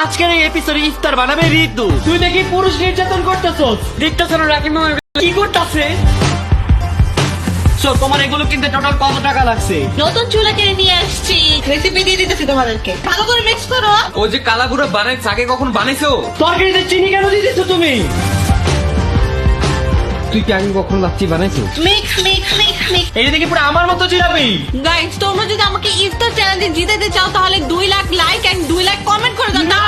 আজকের এই এপিসোডে ইফতার বানাবে ঋতু। তুই দেখি পুরুষ নির্যাতন করতেছস। দেখতেছ না রাকিব মামা কি করতেছে? তোমার এগুলো কিনতে টোটাল কত টাকা লাগছে? নতুন চুলা কিনে নিয়ে আসছি, রেসিপি দিয়ে দিতেছি তোমাদেরকে, ভালো করে মিক্স করো। ও যে কালাগুড়া বানাইছে আগে কখন বানাইছো? তরকারিতে চিনি কেন দিতেছ তুমি? তুই কি আগে কখন লাচ্ছি বানাইছো? Mix mix mix mix. এই দেখি পুরো আমার মতো জিলাপি। গাইস, তোমরা যদি আমাকে ইফতার চ্যালেঞ্জে জিতাতে চাও তাহলে 2 lakh like and 2 lakh comment করে দাও।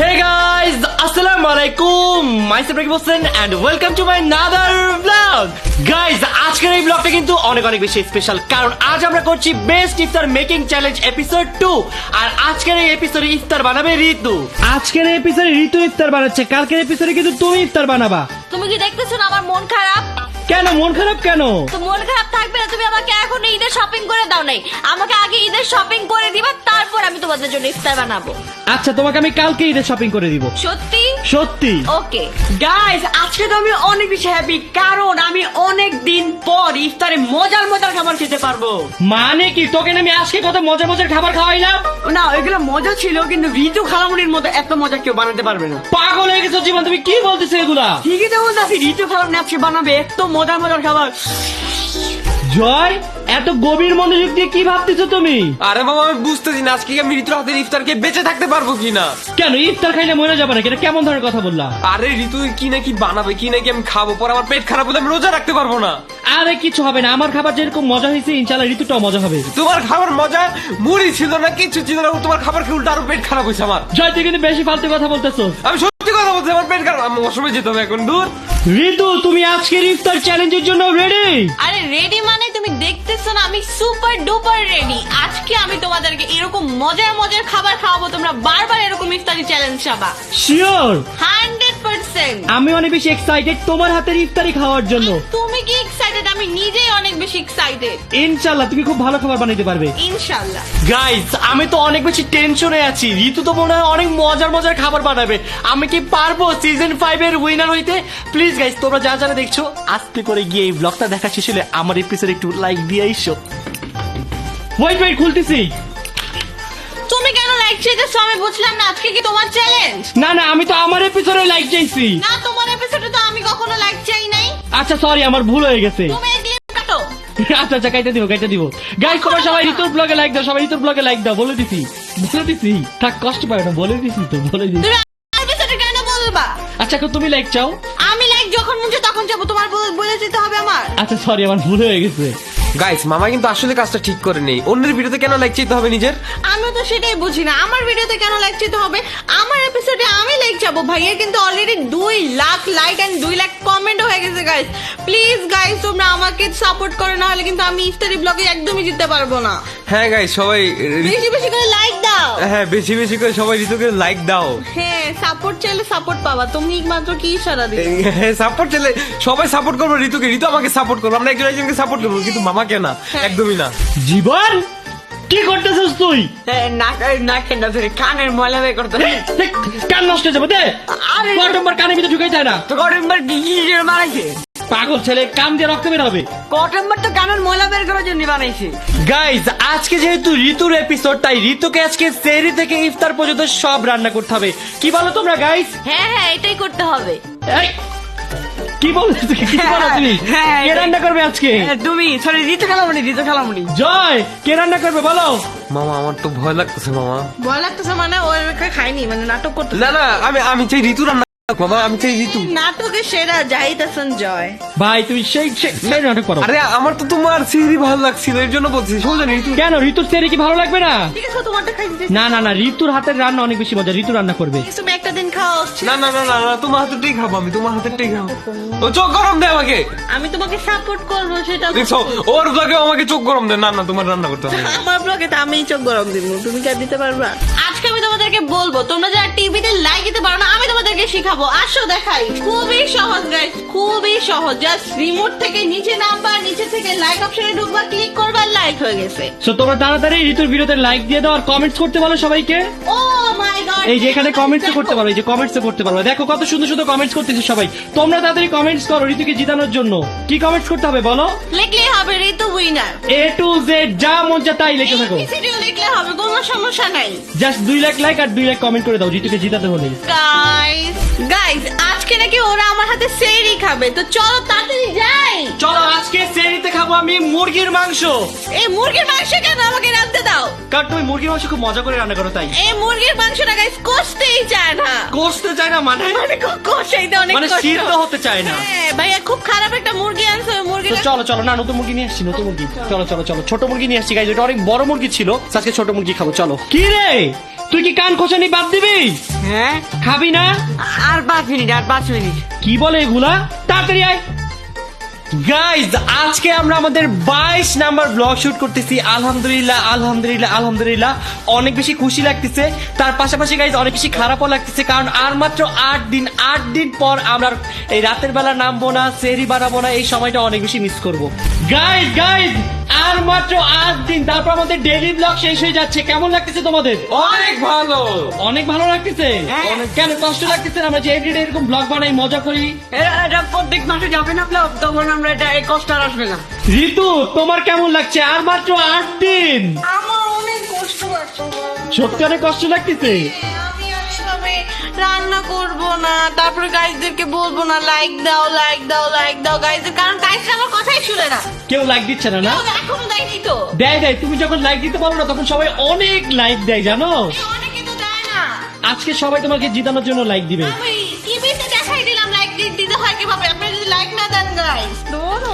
Hey guys, assalamu alaikum. Myself Rakib Hossain and welcome to my another vlog. Guys, আজকের এই ব্লগটা কিন্তু অনেক বেশি স্পেশাল, কারণ আজ আমরা করছি বেস্ট ইফতার মেকিং চ্যালেঞ্জ এপিসোড 2। আর আজকের এই এপিসোডে ইফতার বানাবে ঋতু। আজকের এপিসোডে ঋতু ইফতার বানাচ্ছে, কালকের এপিসোডে কিন্তু তুমি ইফতার বানাবা। তুমি কি দেখতেছো না আমার মন খারাপ? কেন মন খারাপ কেন? তো মন খারাপ থাকবে না, তুমি আমাকে এখন ঈদের শপিং করে দাও নাই। আমাকে আগে ঈদের শপিং করে দিবা, তারপর আমি তোমাদের জন্য ইফতার বানাবো। আচ্ছা, তোমাকে আমি কালকে ঈদের শপিং করে দিব। সত্যি? সত্যি। ওকে গাইস, আজকে তো আমি অনেক বেশি হ্যাপি, কারণ আমি অনেক দিন পর ইফতারে মজার খাবার খেতে পারবো। মানে কি, তোকে না আমি আজকে কত মজার খাবার খাওয়াইলাম? না, ওইগুলো মজা ছিল, কিন্তু ঋতু খালামুনির মতো এত মজা কেউ বানাতে পারবে না। পাগল হয়ে গেছো জীবন, তুমি কি বলতেছো এগুলা? ঠিকই তো বলতেছি, ঋতু খালামুনি আজকে বানাবে এত মজার খাবার। জয়, এত গভীর মনোযোগ দিয়ে কি ভাবতেছো তুমি? আরে বাবা, আমি বুঝতেছি না আজকে আমি ঋতুর হাতের ইফতারকে বেঁচে থাকতে পারবো কিনা। কেন ইফতার খাইলে মরে যাবে না? এটা কেমন ধরনের কথা বললা? আরে ঋতু কি নাকি বানাবে, কি নাকি আমি খাবো, পর আমার পেট খারাপ হলে আমি রোজা রাখতে পারবো না। আরে কিছু হবে না, আমার খাবার যেরকম মজা হয়েছে ইনশাআল্লাহ ঋতুটাও মজা হবে। তোমার খাবার মজা মুড়ি ছিল না, কিছু ছিল না, তোমার খাবার খেয়ে উল্টা আরো পেট খারাপ হয়েছে আমার। জয়, তুই কিন্তু বেশি ফালতু কথা বলতেছো। আমি সত্যি কথা বলছি, আমার পেট খারাপ, আমি অসময় যেতে হবে এখন। দূর ঋতু, তুমি আজকের ইফতার চ্যালেঞ্জের জন্য রেডি? আরে রেডি মানে তুমি দেখতেছো না আমি সুপার ডুপার রেডি। আজকে আমি তোমাদেরকে এরকম মজার খাবার খাওয়াবো, তোমরা বারবার এরকম ইফতারি চ্যালেঞ্জ পাবা। শিওর? 100%। আমি অনেক বেশি এক্সাইটেড তোমার হাতের ইফতারি খাওয়ার জন্য। তুমি কি এক্সাইটেড? আমি নিজেই অনেক বেশি এক্সাইটেড। ইনশাআল্লাহ তুমি খুব ভালো খাবার বানাইতে পারবে। ইনশাআল্লাহ। গাইস, আমি তো অনেক বেশি টেনশনে আছি। ঋতু তো মনে হয় অনেক মজার খাবার বানাবে। আমি কি পারবো সিজন 5 এর উইনার হইতে? প্লিজ গাইস, তোমরা যারা দেখছো, আস্তে করে গিয়ে এই ব্লগটা দেখা শেষ হলে আমার এপিসোড একটু লাইক দিয়ে আইসো। ওয়েট খুলতেছি। তুমি কেন লাইক চাইতেছো আমি বুঝলাম না। আজকে কি তোমার চ্যালেঞ্জ? না, আমি তো আমার এপিসোডে লাইক চাইছি। না, তোমার এপিসোডে তো আমি কখনো লাইক চাই নাই। আচ্ছা সরি, আমার ভুল হয়ে গেছে। তুমি এগিয়ে কাটো। আচ্ছা কাইটা দিব। গাইস, তোমরা সবাই ঋতুর ব্লগে লাইক দাও, সবাই ঋতুর ব্লগে লাইক দাও। বলে দিছি। থাক, কষ্ট পাবে না, বলে দিছি। তুমি এপিসোডে কেন বলবা? আচ্ছা, এখন তুমি লাইক চাও। আমি লাইক যখন মুছে তখন যাবো, তোমার বলে যেতে হবে আমার। আচ্ছা সরি, আমার ভুল হয়ে গেছে। গাইস, মামা কিন্তু আসলে কাজটা ঠিক করে নেই। অন্যের ভিডিওতে কেন লাইক চাইতে হবে নিজের? আমি তো সেটাই বুঝি না, আমার ভিডিওতে কেন লাইক চাইতে হবে? আমার এপিসোডে আমি লাইক চাবো। ভাইয়ের কিন্তু already 2 lakh like and 2 lakh comment হয়ে গেছে। গাইস প্লিজ, গাইস তোমরা আমাকে সাপোর্ট করো, না হলে কিন্তু আমি ইফতারি ব্লগে একদমই জিততে পারবো না। হ্যাঁ গাইস, সবাই বেশি করে লাইক দাও। হ্যাঁ, বেশি করে সবাই ঋতুকে লাইক দাও। হ্যাঁ, সাপোর্ট চাইলে সাপোর্ট পাবা। তুমি মাত্র কি ইশারা দিলে? হ্যাঁ, সাপোর্ট চাইলে সবাই সাপোর্ট করবো ঋতুকে, ঋতু আমাকে সাপোর্ট করবো, আমরা একজনকে সাপোর্ট করবো, কিন্তু মামাকে না, একদমই না। জীবন, কি করতেছিস তুই? কানের ময়লা বের করতে কান নষ্ট হয়ে যাবে। আরে কটম্বার কানের ভিতরে ঢুকাই যায় না। তো কটম্বার কি বানাইছে? পাগল ছেলে, কান দিয়ে রক্ত বের হবে। কটম্বার তো কানের ময়লা বের করার জন্য বানাইছে। গাইজ, আজকে যেহেতু ঋতুর এপিসোড, তাই ঋতুকে আজকে সেহরি থেকে ইফতার পর্যন্ত সব রান্না করতে হবে। কি বলো তোমরা গাইজ? হ্যাঁ, এটাই করতে হবে। কি বলছো তুমি? কে রান্না করবে আজকে? তুমি সরি, ঋতু খালামুনি। জয়, কে রান্না করবে বলো? মামা, আমার তো ভয় লাগতেছে মামা। ভয় লাগতেছে মানে? ও খাইনি মানে নাটক করতে? না, আমি চাই ঋতু রান্না। মামা, আমি চাই ঋতু। নাটকে সেরা জাহিদ হাসান জয়। ভাই তুমি সেই নাটক করো। আরে আমার তো তোমার সিঁড়ি ভালো লাগছিল, এর জন্য বলছি। সোজা ঋতু। কেন ঋতুর সেরি কি ভালো লাগবে না? ঠিক আছে, তোমারটা খাই দিতে। না, ঋতুর হাতের রান্না অনেক বেশি মজা, ঋতু রান্না করবে। তুমি একটা দিন খাও। না, তোমার হাতেরটাই খাবো আমি, তোমার হাতেরটাই খাবো। ও চোখ গরম দেয় আমাকে। আমি তোমাকে সাপোর্ট করবো, সেটা দেখছো, ওর ব্লগে আমাকে চোখ গরম দেয়। না, তোমার রান্না করতে হবে। আমার ব্লগে তো আমি চোখ গরম দিব, তুমি কি আর দিতে পারবা? আজকে আমি তোমাদেরকে বলবো, তোমরা যারা টিভিতে লাইক দিতে পারো না, আমি তোমাদেরকে শিখাবো। আসো দেখাই। খুবই সহজ গাইস, খুবই সহজ। জাস্ট রিমোট থেকে নিচে নামবা, নিচে থেকে লাইক অপশনে ঢুকবা, ক্লিক করবা, লাইক হয়ে গেছে। সো তোমরা তাড়াতাড়ি ঋতুর ভিডিওতে লাইক দিয়ে দাও আর কমেন্টস করতে বলো সবাইকে। ও মাই গড, এই যে এখানে কমেন্টস করতে পারো, এই যে কমেন্টস করতে পারো। দেখো কত সুন্দর কমেন্টস করতেছে সবাই। তোমরা তাড়াতাড়ি কমেন্টস করো ঋতুকে জিতানোর জন্য। কি কমেন্টস করতে হবে বলো? লিখলেই হবে ঋতু উইনার। A to Z যা মন চায় তাই লিখে থাকো। লিখলে হবে, কোনো সমস্যা নাই। জাস্ট 2 2 লাখ লাইক আর 2 লাখ কমেন্ট করে দাও ঋতুকে জিতাতে হলে। গাইস আজকে নাকি ওরা আমার হাতে সেরি খাবে, তো চলো তাড়াতাড়ি যাই। চলো আজকে সেরিতে খাবো আমি মুরগির মাংস। এই মুরগির মাংস কেন আমাকে রাঁধতে দাও? কারণ তুমি মুরগির মাংস খুব মজা করে রান্না করো তাই। এই মুরগির মাংসটা গাইস কষতেই চায় না। কষতে চায় না মানে কষাইতে অনেক মানে কষ্ট। সিদ্ধ হতে চায় না। হ্যাঁ, ভাইয়া খুব খারাপ একটা মুরগি আনছে, ওই তো মুরগিটা চলো চলো না নতুন মুরগি নিয়ে আসছি, নতুন মুরগি। চলো চলো চলো ছোট মুরগি নিয়ে আসছি গাইজ, ওটা অনেক বড় মুরগি ছিল, আজকে ছোট মুরগি খাবো। চলো। কি রে তুই কি কান খোঁচানি বাদ দিবি? হ্যাঁ খাবি না? আর 5 মিনিট, আর 5 মিনিট। কি বলে এগুলা? তাড়াতাড়ি আয়। গাইজ আজকে আমরা আমাদের 22 নাম্বার ব্লগ শুট করতেছি। আলহামদুলিল্লাহ আলহামদুলিল্লাহ আলহামদুলিল্লাহ অনেক বেশি খুশি লাগতেছে। তার পাশাপাশি গাইজ অনেক বেশি খারাপও লাগতেছে, কারণ আর মাত্র 8 দিন পর আমরা এই রাতের বেলা নামবো না, সেরি বানাবো না, এই সময়টা অনেক বেশি মিস করবো। গাইজ আর মাত্র 8 দিন, তারপর আমাদের ডেইলি ব্লগ শেষ হয়ে যাচ্ছে। কেমন লাগতেছে তোমাদের? অনেক ভালো। অনেক ভালো লাগতেছে। কেন কষ্ট লাগতেছে না? আমরা যে এভরিডে এরকম ব্লগ বানাই, মজা করি। এটা প্রত্যেক মাসে যাবে না ব্লগ, তখন আমরা এটা এই কষ্ট আর আসবে না। ঋতু তোমার কেমন লাগছে? আর মাত্র 8 দিন। আমার অনেক কষ্ট লাগছে। সত্যি অনেক কষ্ট লাগতেছে। আমি আসলে রান্না করব না, তারপরে গাইজদেরকে বলবো না লাইক দাও লাইক দাও লাইক দাও গাইজদের, কারণ গাইজরা আমার কথাই শুনে না। কেউ লাইক দিচ্ছে না না? কেউ এখনো দেয়নি তো। দেয় তুমি যখন লাইক দিতে পারো না তখন সবাই অনেক লাইক দেয় জানো। অনেকে তো দেয় না। আজকে সবাই তোমাকে জিতানোর জন্য লাইক দিবে। আমি টিভিতে দেখাই দিলাম লাইক দিতে হয় কিভাবে, আপনারা যদি লাইক না দেন গাইজ।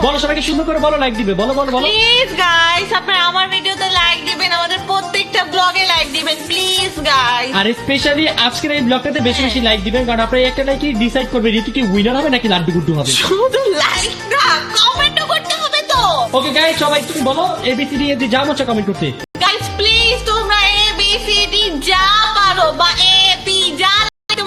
বলো সবাইকে সুন্দর করে বলো লাইক দিবে। বলো বলো বলো। প্লিজ গাইস, আপনারা আমার ভিডিওতে লাইক দিবেন, আমাদের প্রত্যেকটা ব্লগে লাইক দিবেন প্লিজ গাইস। আর স্পেশালি আজকের এই ব্লগটাতে বেশি বেশি লাইক দিবেন, কারণ আপনারা একটা লাইকই ডিসাইড করবে ঋতু কি উইনার হবে নাকি লাড্ডু গুড্ডু হবে। শুধু লাইক না, কমেন্টও করতে হবে তো। ওকে গাইস সবাই তুমি বলো এবিসিডি এ যা মনে কমেন্ট করতে। গাইস প্লিজ তোমরা এ বি সি ডি যা পারো বা এ পি যা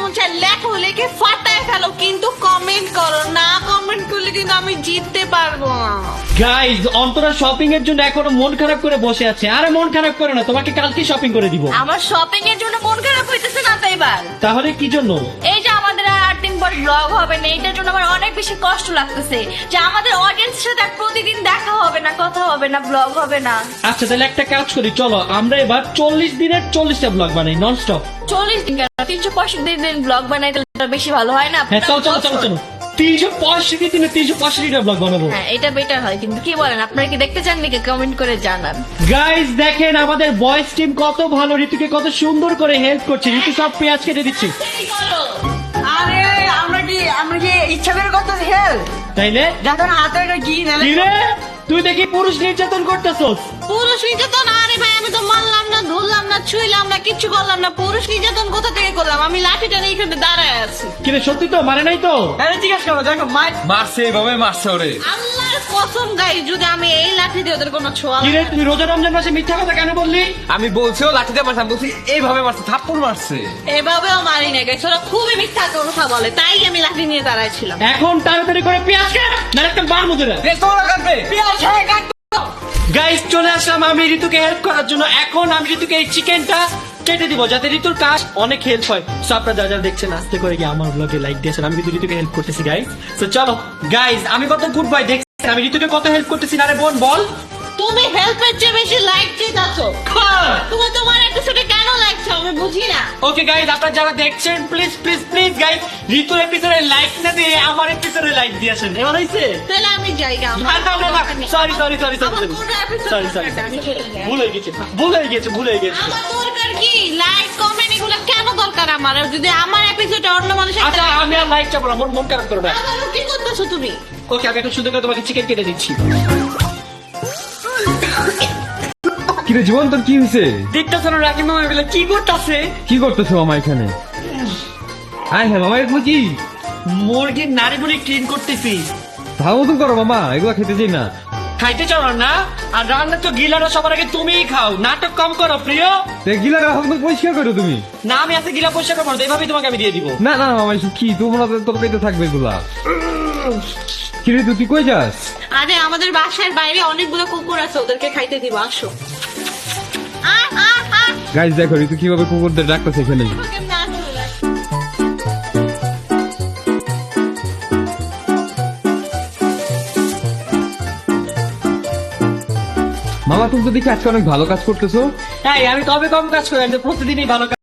মন চায় লেখো, লিখে ফাটায় ফেলো, কিন্তু কমেন্ট করো না। কমেন্ট করলে কিন্তু আমি জিততে পারবো না। গাইস অন্তরা শপিং এর জন্য এখনো মন খারাপ করে বসে আছে। আরে মন খারাপ করে না, তোমাকে কালকে শপিং করে দিব। আমার শপিং এর জন্য মন খারাপ হইতেছে না তো এবার। তাহলে কি জন্য? এই যে আমাদের আর 8 দিন পর ব্লগ হবে না, এটার জন্য আমার অনেক বেশি কষ্ট লাগতেছে যে আমাদের অডিয়েন্সের সাথে আর প্রতিদিন দেখা হবে না, কথা হবে না, ব্লগ হবে না। আচ্ছা তাহলে একটা কাজ করি, চলো আমরা এবার 40 দিনের 40টা ব্লগ বানাই নন স্টপ। 40 দিন কেন, 365 দিন ব্লগ বানাই, তাহলে বেশি ভালো হয় না? হ্যাঁ চলো চলো চলো চলো 365 দিনে 365টা ব্লগ বানাবো। হ্যাঁ এটা বেটার হয়, কিন্তু কি বলেন আপনারা কি দেখতে চান নাকি? কমেন্ট করে জানান। গাইস দেখেন আমাদের বয়েস টিম কত ভালো, ঋতুকে কত সুন্দর করে হেল্প করছে। ঋতু সব পেঁয়াজ কেটে দিচ্ছে। আরে আমরা কি ইচ্ছা করে করতেছি হেল্প? তাইলে যখন হাতে এটা কি নালে কি রে তুই দেখি পুরুষ নির্যাতন করতেছস। পুরুষ নির্যাতন? আরে ভাই আমি তো মারলাম না, ধরলাম না, ছুঁইলাম না, কিচ্ছু করলাম না। পুরুষ নির্যাতন কোথা থেকে করলাম? আমি লাঠিটা নিয়ে এখানে দাঁড়ায় আছি। কিরে সত্যি তো মারে নাই তো? আরে জিজ্ঞাসা করো, দেখো মারছে এইভাবে মারছে ওরে। আল্লাহর কসম গাই, যদি আমি এই লাঠি দিয়ে ওদের কোনো ছোঁয়া কিরে তুই রোজা রমজান মাসে মিথ্যা কথা কেন বললি? আমি বলছি ও লাঠিতে মারছে, আমি বলছি এইভাবে মারছে, থাপ্পড় মারছে। এভাবেও মারি না গাইস, ওরা খুবই মিথ্যা কথা বলে, তাই আমি লাঠি নিয়ে দাঁড়ায় ছিলাম। এখন তাড়াতাড়ি করে পেঁয়াজ কাট, না একটা বার মধ্যে রাখ। বেশ তোরা কাটবে। গাইজ চলে আসলাম আমি ঋতুকে হেল্প করার জন্য। এখন আমি ঋতুকে এই চিকেনটা কেটে দিব যাতে ঋতুর কাজ অনেক হেল্প হয়। সো আপনারা যারা যারা দেখছেন আস্তে করে গিয়ে আমার ব্লগে লাইক দিয়েছেন, আমি কিন্তু ঋতুকে হেল্প করতেছি গাইজ। তো চলো গাইজ আমি কত গুড বাই দেখছেন, আমি ঋতুকে কত হেল্প করতেছি না রে বোন বল। তুমি হেল্পের চেয়ে বেশি লাইক চেয়েছো। তুমি তোমার এপিসোডে কেন লাইক চাও আমি বুঝি না। ওকে গাইজ আপনারা যারা দেখছেন প্লিজ প্লিজ প্লিজ গাইজ ঋতুর এপিসোডে লাইক না দিয়ে আমার এপিসোডে লাইক দিয়েছেন। এবার হয়েছে? তাহলে আমি যাই গা। সরি সরি সরি আমার কোনো episode সরি সরি দরকার নেই, আমি চলে যাই। ভুল হয়ে গেছে ভুল হয়ে গেছে ভুল হয়ে গেছে। আমার দরকার কি? লাইক কমেন্ট এগুলো কেন দরকার আমার? আর যদি আমার এপিসোডে অন্য মানুষের আচ্ছা আমি আর লাইক চাপো না, মন খারাপ করো না। আবার কি করতেছো তুমি? ওকে আমি একটু সুন্দর করে তোমাকে চিকেন কেটে দিচ্ছি। কিরে জীবন তোর কি হয়েছে? দেখতেছো না রাকিব মামা এগুলো কি করতেছে? কি করতেছো মামা এখানে? আয় হ্যাঁ মামা এরকম কি মুরগির নাড়িগুলি ক্লিন করতেছি। ভালো মতন করো মামা, এগুলো খেতে চাই না। খাইতে চাও না? আর রান্না তো গিলানো সবার আগে তুমিই খাও, নাটক কম করো প্রিয়। গিলা রাখো পরিষ্কার করো তুমি। না আমি আজকে গিলা পরিষ্কার করবো না, এভাবেই তোমাকে আমি দিয়ে দিব। না না মামা এসব কি, তোমরা তোর পেতে থাকবে এগুলা। কিরে তুই কই যাস? আরে আমাদের বাসার বাইরে অনেকগুলো কুকুর আছে, ওদেরকে খাইতে দিব, আসো। গাইস দেখো ঋতু কিভাবে কুকুরদের ডাকতেছে এখানে। কেমনে আসো? মামা তুমি তো দেখি আজকে অনেক ভালো কাজ করতেছো। হ্যাঁ আমি কবে কম কাজ করি, আমি তো প্রতিদিনই ভালো কাজ